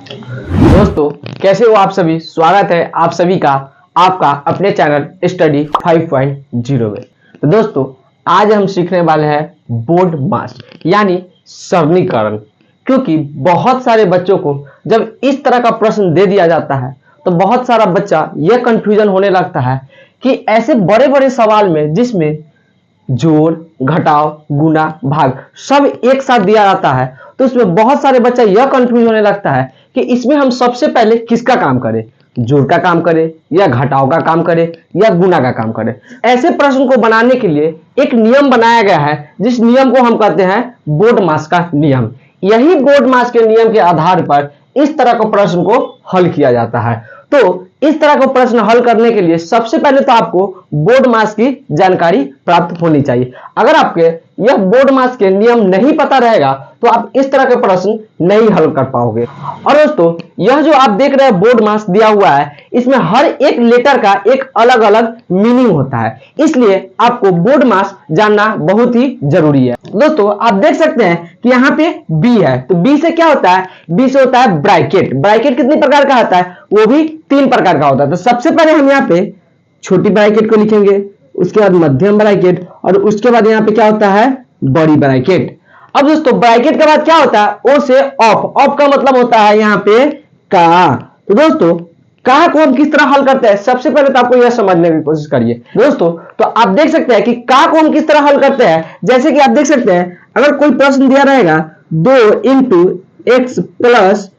दोस्तों कैसे हो आप सभी। स्वागत है आप सभी का आपका अपने चैनल स्टडी 5.0 में। तो दोस्तों आज हम सीखने वाले हैं बोर्ड मास यानी सरलीकरण, क्योंकि बहुत सारे बच्चों को जब इस तरह का प्रश्न दे दिया जाता है तो बहुत सारा बच्चा यह कंफ्यूजन होने लगता है कि ऐसे बड़े बड़े सवाल में जिसमें जोड़ घटाव गुना भाग सब एक साथ दिया जाता है तो इसमें बहुत सारे बच्चा यह कंफ्यूज होने लगता है कि इसमें हम सबसे पहले किसका काम करें, जोड़ का काम करें या घटाव का काम करें या गुना का काम करें। ऐसे प्रश्न को बनाने के लिए एक नियम बनाया गया है जिस नियम को हम कहते हैं बोर्ड मास का नियम। यही बोर्ड मास के नियम के आधार पर इस तरह के प्रश्न को हल किया जाता है। तो इस तरह का प्रश्न हल करने के लिए सबसे पहले तो आपको बोर्ड मास की जानकारी प्राप्त होनी चाहिए। अगर आपके यह बोर्ड मास के नियम नहीं पता रहेगा तो आप इस तरह के प्रश्न नहीं हल कर पाओगे। और दोस्तों यह जो आप देख रहे हैं बोर्ड मास दिया हुआ है, इसमें हर एक लेटर का एक अलग अलग मीनिंग होता है, इसलिए आपको बोर्ड मास जानना बहुत ही जरूरी है। दोस्तों आप देख सकते हैं कि यहाँ पे बी है, तो बी से क्या होता है, बी से होता है ब्रैकेट। ब्रैकेट कितने प्रकार का होता है, वो भी 3 प्रकार का होता है। तो सबसे पहले हम यहाँ पे छोटी ब्रैकेट को लिखेंगे, उसके बाद मध्यम ब्रैकेट और उसके बाद यहाँ पे क्या होता है, बड़ी ब्रैकेट। अब दोस्तों ब्रैकेट के बाद क्या होता है, ओ से ऑफ। ऑफ का मतलब होता है यहाँ पे का। तो दोस्तों का को हम किस तरह हल करते हैं, सबसे पहले तो आपको यह समझने की कोशिश करिए। दोस्तों तो आप देख सकते हैं कि का को हम किस तरह हल करते हैं। जैसे कि आप देख सकते हैं अगर कोई प्रश्न दिया रहेगा 2 इंटू एक्स प्लस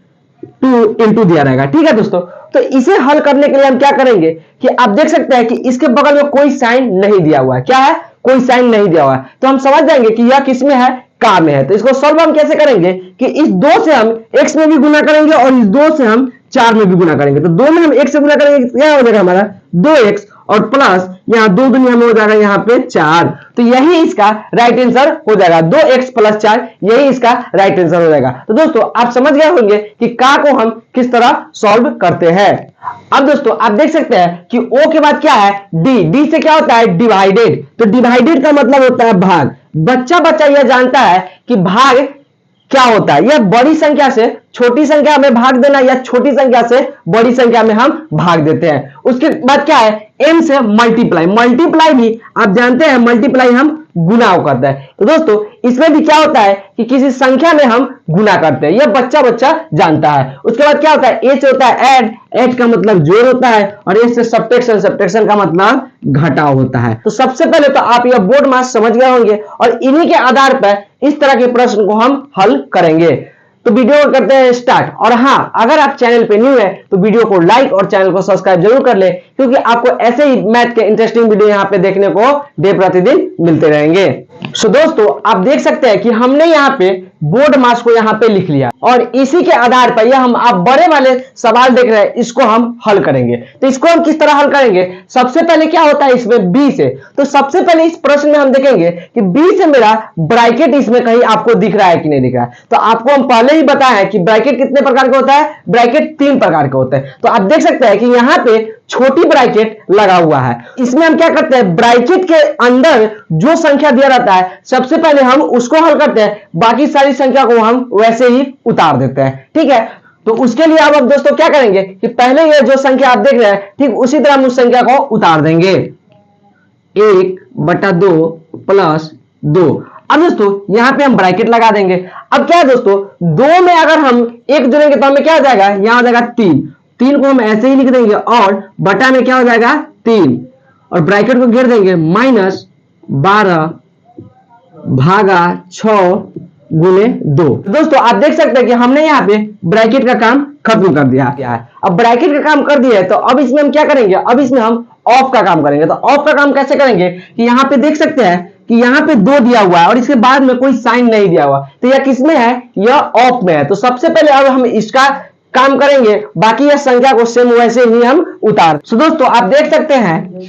2 इंटू दिया रहेगा, ठीक है दोस्तों। तो इसे हल करने के लिए हम क्या करेंगे कि आप देख सकते हैं कि इसके बगल में कोई साइन नहीं दिया हुआ है। क्या है, कोई साइन नहीं दिया हुआ है, तो हम समझ जाएंगे कि यह किस में है, का में है। तो इसको सॉल्व हम कैसे करेंगे कि इस 2 से हम x में भी गुना करेंगे और इस 2 से हम 4 में भी गुना करेंगे। तो 2 में हम x से गुना करेंगे, क्या हो जाएगा हमारा 2x और प्लस यहाँ 2 दुनिया में हो जाएगा यहाँ पे 4। तो यही इसका राइट आंसर हो जाएगा, 2x प्लस 4 यही इसका राइट आंसर हो जाएगा। तो दोस्तों आप समझ गए होंगे कि का को हम किस तरह सॉल्व करते हैं। अब दोस्तों आप देख सकते हैं कि ओ के बाद क्या है, डी। डी से क्या होता है, डिवाइडेड। तो डिवाइडेड का मतलब होता है भाग। बच्चा बच्चा यह जानता है कि भाग क्या होता है, यह बड़ी संख्या से छोटी संख्या में भाग देना या छोटी संख्या से बड़ी संख्या में हम भाग देते हैं। उसके बाद क्या है, एम से मल्टीप्लाई। मल्टीप्लाई भी आप जानते हैं, मल्टीप्लाई हम गुना करते हैं। तो दोस्तों इसमें भी क्या होता है कि किसी संख्या में हम गुना करते हैं, यह बच्चा बच्चा जानता है। उसके बाद क्या होता है, ए से होता है ऐड। ऐड का मतलब जोड़ होता है और ए से सब्ट्रैक्शन। सब्ट्रैक्शन का मतलब घटाव होता है। तो सबसे पहले तो आप यह बोर्ड मास समझ गए होंगे और इन्हीं के आधार पर इस तरह के प्रश्न को हम हल करेंगे। तो वीडियो को करते हैं स्टार्ट। और हाँ, अगर आप चैनल पे न्यू है तो वीडियो को लाइक और चैनल को सब्सक्राइब जरूर कर ले, क्योंकि आपको ऐसे ही मैथ के इंटरेस्टिंग वीडियो यहाँ पे देखने को डे प्रतिदिन मिलते रहेंगे। सो दोस्तों आप देख सकते हैं कि हमने यहाँ पे बोर्ड मास को यहाँ पे लिख लिया और इसी के आधार पर यह हम आप बड़े वाले सवाल देख रहे हैं, इसको हम हल करेंगे। तो इसको हम किस तरह हल करेंगे, सबसे पहले क्या होता है इसमें बी से। तो सबसे पहले इस प्रश्न में हम देखेंगे कि बी से मेरा ब्रैकेट इसमें कहीं आपको दिख रहा है कि नहीं दिख रहा है। तो आपको हम पहले ही बताया है कि ब्रैकेट कितने प्रकार का होता है, ब्रैकेट 3 प्रकार का होता है। तो आप देख सकते हैं कि यहाँ पे छोटी ब्रैकेट लगा हुआ है। इसमें हम क्या करते हैं, ब्रैकेट के अंदर जो संख्या दिया रहता है सबसे पहले हम उसको हल करते हैं, बाकी सारी संख्या को हम वैसे ही उतार देते हैं, ठीक है। तो उसके लिए अब दोस्तों क्या करेंगे कि पहले ये जो संख्या आप देख रहे हैं ठीक उसी तरह हम उस संख्या को उतार देंगे, 1/2 प्लस 2। अब दोस्तों यहां पे हम ब्रैकेट लगा देंगे। अब क्या है दोस्तों, 2 में अगर हम 1 जोड़ेंगे तो हमें क्या हो जाएगा, यहां हो जाएगा 3। 3 को हम ऐसे ही लिख देंगे और बटा में क्या हो जाएगा 3 और ब्रैकेट को घेर देंगे -12 भागा 6 गुने 2। दोस्तों आप देख सकते हैं कि हमने यहाँ पे ब्रैकेट का काम खत्म कर दिया है। अब ब्रैकेट का काम कर दिया है तो अब इसमें हम क्या करेंगे, अब इसमें हम ऑफ का काम करेंगे। तो ऑफ का काम कैसे करेंगे कि यहाँ पे देख सकते हैं कि यहाँ पे 2 दिया हुआ है और इसके बाद में कोई साइन नहीं दिया हुआ, तो यह किस में है, यह ऑफ में है। तो सबसे पहले अब हम इसका काम करेंगे, बाकी यह संख्या को सेम वैसे ही हम उतार। तो दोस्तों आप देख सकते हैं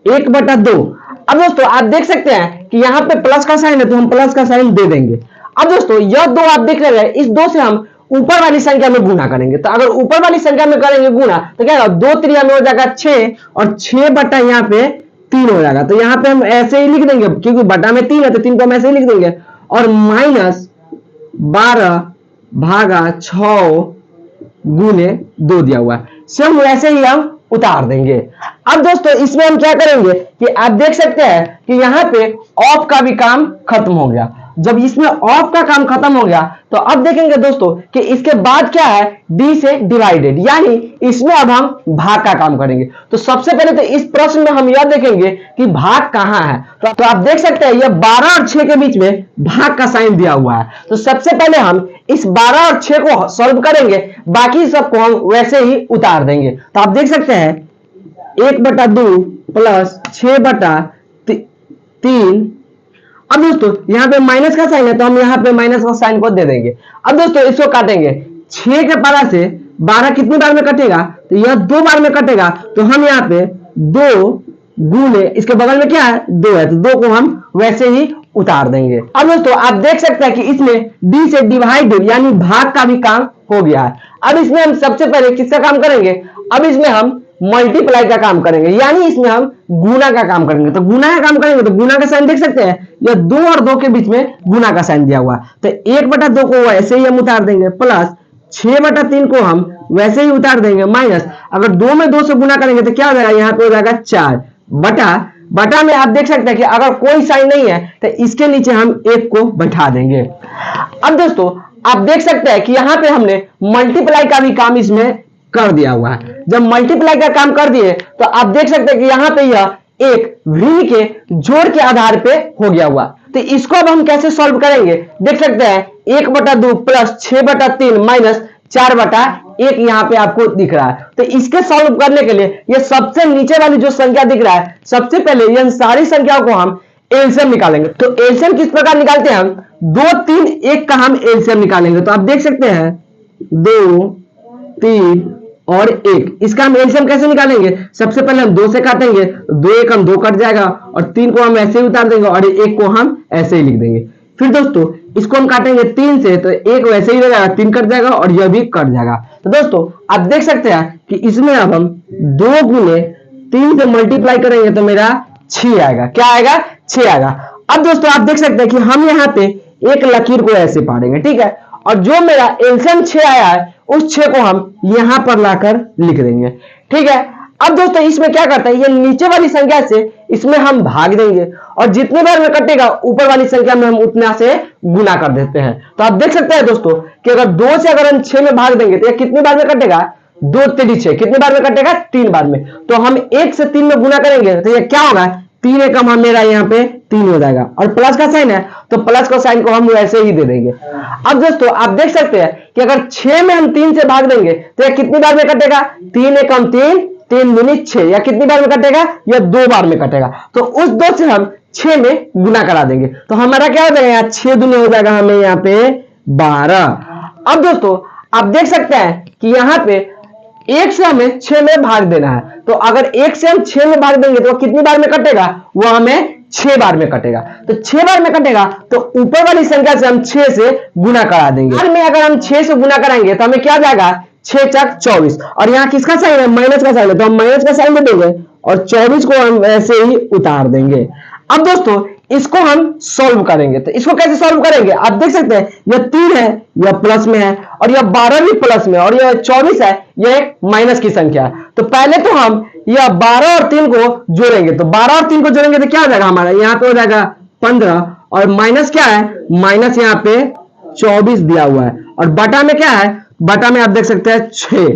1/2। अब दोस्तों आप देख सकते हैं कि यहाँ पे प्लस का साइन है तो हम प्लस का साइन दे देंगे। अब दोस्तों यह 2 आप देख रहे हैं, इस 2 से हम ऊपर वाली संख्या में गुना करेंगे। तो अगर ऊपर वाली संख्या में करेंगे गुना तो क्या होगा, 2 त्रिया में हो जाएगा 6 और 6 बटा यहाँ पे 3 हो जाएगा। तो यहाँ पे हम ऐसे ही लिख देंगे क्योंकि बटा में 3 है तो 3 को हम ऐसे ही लिख देंगे और -12 भागा 6 गुने 2 दिया हुआ है, सेम वैसे ही हम उतार देंगे। अब दोस्तों इसमें हम क्या करेंगे कि आप देख सकते हैं कि यहाँ पे ऑफ का भी काम खत्म हो गया। जब इसमें ऑफ का काम खत्म हो गया तो अब देखेंगे दोस्तों कि इसके बाद क्या है, डी से डिवाइडेड, यानी इसमें अब हम भाग का काम करेंगे। तो सबसे पहले तो इस प्रश्न में हम यह देखेंगे कि भाग कहां है। तो आप देख सकते हैं यह 12 और 6 के बीच में भाग का साइन दिया हुआ है। तो सबसे पहले हम इस 12 और 6 को सॉल्व करेंगे, बाकी सबको हम वैसे ही उतार देंगे। तो आप देख सकते हैं 1/2 प्लस 6/3। अब दोस्तों यहाँ पे माइनस का साइन है तो हम यहाँ पे माइनस का साइन को दे देंगे। अब दोस्तों इसको काटेंगे, 6 के पारा से 12 कितनी बार में कटेगा, तो यह 2 बार में कटेगा। तो हम यहाँ पे 2 गुने इसके बगल में क्या है 2 है, तो 2 को हम वैसे ही उतार देंगे। अब दोस्तों आप देख सकते हैं कि इसमें डी से डिवाइड यानी भाग का भी काम हो गया है। अब इसमें हम सबसे पहले किसका काम करेंगे, अब इसमें हम मल्टीप्लाई का काम करेंगे, यानी इसमें हम गुना का काम करेंगे। तो गुना का काम करेंगे तो गुना का साइन देख सकते हैं, यह 2 और 2 के बीच में गुना का साइन दिया हुआ है। तो 1/2 को वैसे ही हम उतार देंगे, प्लस 6/3 को हम वैसे ही उतार देंगे, माइनस अगर 2 में 2 से गुना करेंगे तो क्या हो जाएगा, यहाँ पे हो जाएगा 4 बटा में आप देख सकते हैं कि अगर कोई साइन नहीं है तो इसके नीचे हम 1 को बैठा देंगे। अब दोस्तों आप देख सकते हैं कि यहाँ पे हमने मल्टीप्लाई का भी काम इसमें कर दिया हुआ है। जब मल्टीप्लाई का काम कर दिए तो आप देख सकते हैं कि यहाँ पे यह एक भिन्न के जोड़ के आधार पे हो गया हुआ। तो इसको अब हम कैसे सॉल्व करेंगे, देख सकते हैं 1/2 प्लस 6/3 माइनस 4/1 यहाँ पे आपको दिख रहा है। तो इसके सॉल्व करने के लिए ये सबसे नीचे वाली जो संख्या दिख रहा है, सबसे पहले इन सारी संख्याओं को हम एलसीएम निकालेंगे। तो एलसीएम किस प्रकार निकालते हैं, हम 2, 3, 1 का हम एलसीएम निकालेंगे। तो आप देख सकते हैं 2, 3 और 1, इसका हम एलसीएम कैसे निकालेंगे, सबसे पहले हम 2 से काटेंगे, 2 1 हम 2 कट जाएगा और 3 को हम ऐसे ही उतार देंगे और 1 को हम ऐसे ही लिख देंगे। फिर दोस्तों इसको हम काटेंगे 3 से, तो 1 वैसे ही रहेगा, 3 कट जाएगा और यह भी कट जाएगा। तो दोस्तों आप देख सकते हैं कि इसमें अब हम 2 गुने 3 से मल्टीप्लाई करेंगे तो मेरा 6 आएगा। क्या आएगा, 6 आएगा। अब दोस्तों आप देख सकते हैं कि हम यहाँ पे एक लकीर को ऐसे पाड़ेंगे, ठीक है, और जो मेरा एलसीएम 6 आया है उस 6 को हम यहां पर लाकर लिख देंगे, ठीक है। अब दोस्तों इसमें क्या करता है, ये नीचे वाली संख्या से इसमें हम भाग देंगे और जितनी बार में कटेगा ऊपर वाली संख्या में हम उतना से गुना कर देते हैं। तो आप देख सकते हैं दोस्तों कि अगर 2 से अगर हम 6 में भाग देंगे तो ये कितनी बार में कटेगा, 2 3 6, कितनी बार में कटेगा, 3 बार में। तो हम 1 से 3 में गुना करेंगे तो ये क्या होगा, 3 एकम हम मेरा यहाँ पे 3 हो जाएगा और प्लस का साइन है तो प्लस का साइन को हम वैसे ही दे देंगे। अब दोस्तों आप देख सकते हैं कि अगर 6 में हम 3 से भाग देंगे तो यह कितनी बार में कटेगा, 3 एकम 3, 3 दूनी 6, या कितनी बार में कटेगा, यह 2 बार में कटेगा। तो उस 2 से हम 6 में गुना करा देंगे तो हमारा क्या हो जाएगा, यहाँ 6 दूनी हो जाएगा हमें यहाँ पे 12। अब दोस्तों आप देख सकते हैं कि यहाँ पे 1 से हमें 6 में भाग देना है। तो अगर 1 से हम 6 में भाग देंगे तो कितनी बार में कटेगा, वो हमें 6 बार में कटेगा। तो 6 बार में कटेगा तो ऊपर वाली संख्या से हम 6 से गुना करा देंगे। बार में अगर हम 6 से गुना कराएंगे तो हमें क्या जाएगा, 6 चक 24, और यहाँ किसका साइन है, माइनस का साइन है, तो हम माइनस का साइन दे देंगे और 24 को हम ऐसे ही उतार देंगे। अब दोस्तों इसको हम सॉल्व करेंगे। तो इसको कैसे सॉल्व करेंगे, आप देख सकते हैं यह 3 है, यह प्लस में है, और यह 12 भी प्लस में, और यह 24 है, यह एक माइनस की संख्या है। तो पहले तो हम यह 12 और 3 को जोड़ेंगे। तो 12 और 3 को जोड़ेंगे तो क्या हो जाएगा, हमारा यहाँ पे हो जाएगा 15, और माइनस क्या है, माइनस यहाँ पे 24 दिया हुआ है, और बटा में क्या है, बटा में आप देख सकते हैं 6।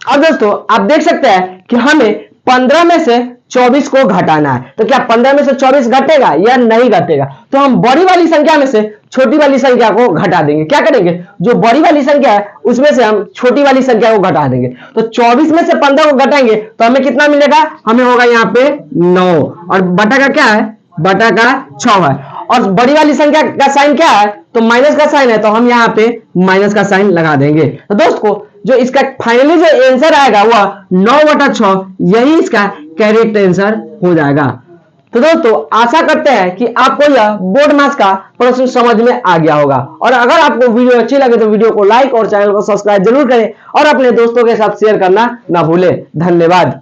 अब दोस्तों आप देख सकते हैं कि हमें 15 में से 24 को घटाना है। तो क्या 15 में से 24 घटेगा या नहीं घटेगा, तो हम बड़ी वाली संख्या में से छोटी वाली संख्या को घटा देंगे। क्या करेंगे, जो बड़ी वाली संख्या है उसमें से हम छोटी वाली संख्या को घटा देंगे। तो 24 में से 15 को घटाएंगे तो हमें कितना मिलेगा, हमें होगा यहाँ पे 9, और बटा का क्या है, बटा का 6 है, और बड़ी वाली संख्या का साइन क्या है, तो माइनस का साइन है, तो हम यहाँ पे माइनस का साइन लगा देंगे। तो दोस्तों जो इसका फाइनली जो आंसर आएगा वह 9/6, यही इसका करेक्ट आंसर हो जाएगा। तो दोस्तों आशा करते हैं कि आपको यह बोर्ड मास का प्रश्न समझ में आ गया होगा, और अगर आपको वीडियो अच्छी लगे तो वीडियो को लाइक और चैनल को सब्सक्राइब जरूर करें और अपने दोस्तों के साथ शेयर करना ना भूलें। धन्यवाद।